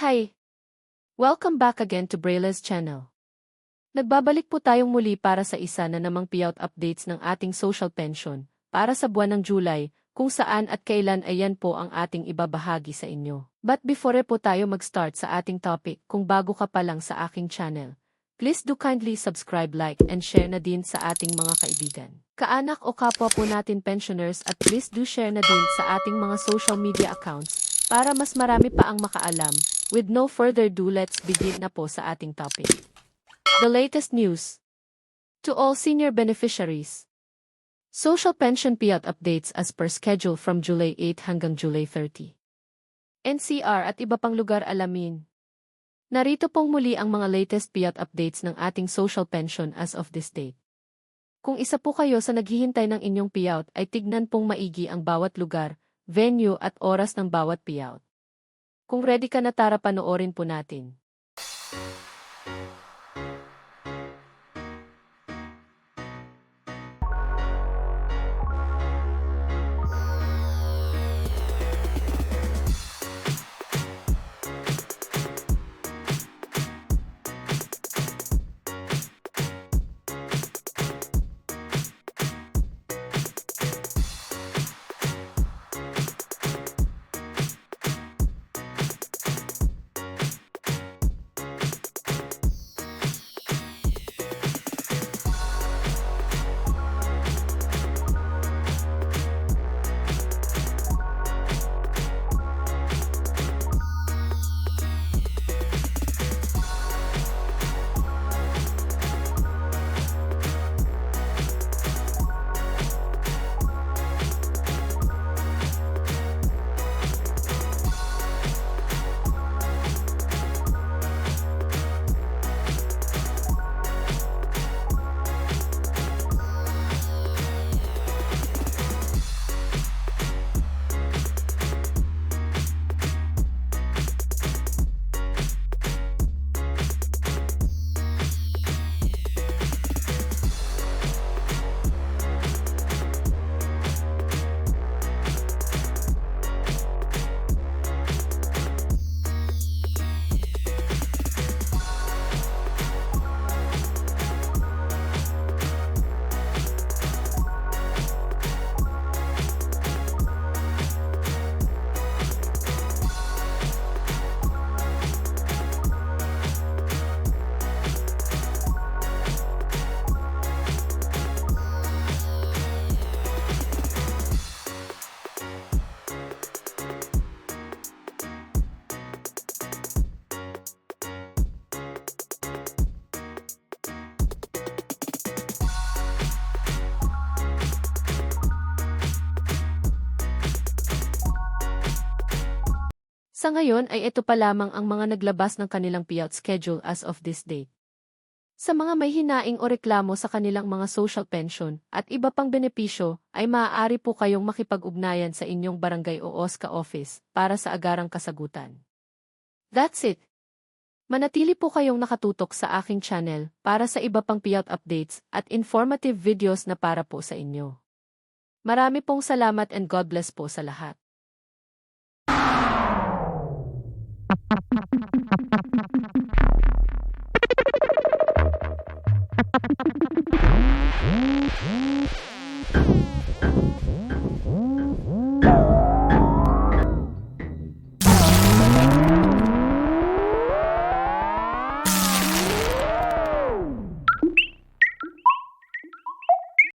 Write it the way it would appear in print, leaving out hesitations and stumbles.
Hi! Welcome back again to Brayla's channel. Nagbabalik po tayong muli para sa isa na namang payout updates ng ating social pension para sa buwan ng July, kung saan at kailan ayan po ang ating ibabahagi sa inyo. But before po tayo mag-start sa ating topic, kung bago ka pa lang sa aking channel, please do kindly subscribe, like, and share na din sa ating mga kaibigan, kaanak o kapwa po natin pensioners, at please do share na din sa ating mga social media accounts para mas marami pa ang makaalam. With no further ado, let's begin na po sa ating topic. The latest news. To all senior beneficiaries. Social pension payout updates as per schedule from July 8 hanggang July 30. NCR at iba pang lugar alamin. Narito pong muli ang mga latest payout updates ng ating social pension as of this date. Kung isa po kayo sa naghihintay ng inyong payout, ay tignan pong maigi ang bawat lugar, venue at oras ng bawat payout. Kung ready ka na, tara panoorin po natin. Sa ngayon ay ito pa lamang ang mga naglabas ng kanilang payout schedule as of this date. Sa mga may hinaing o reklamo sa kanilang mga social pension at iba pang benepisyo, ay maaari po kayong makipag-ugnayan sa inyong barangay o OSCA office para sa agarang kasagutan. That's it! Manatili po kayong nakatutok sa aking channel para sa iba pang payout updates at informative videos na para po sa inyo. Marami pong salamat and God bless po sa lahat.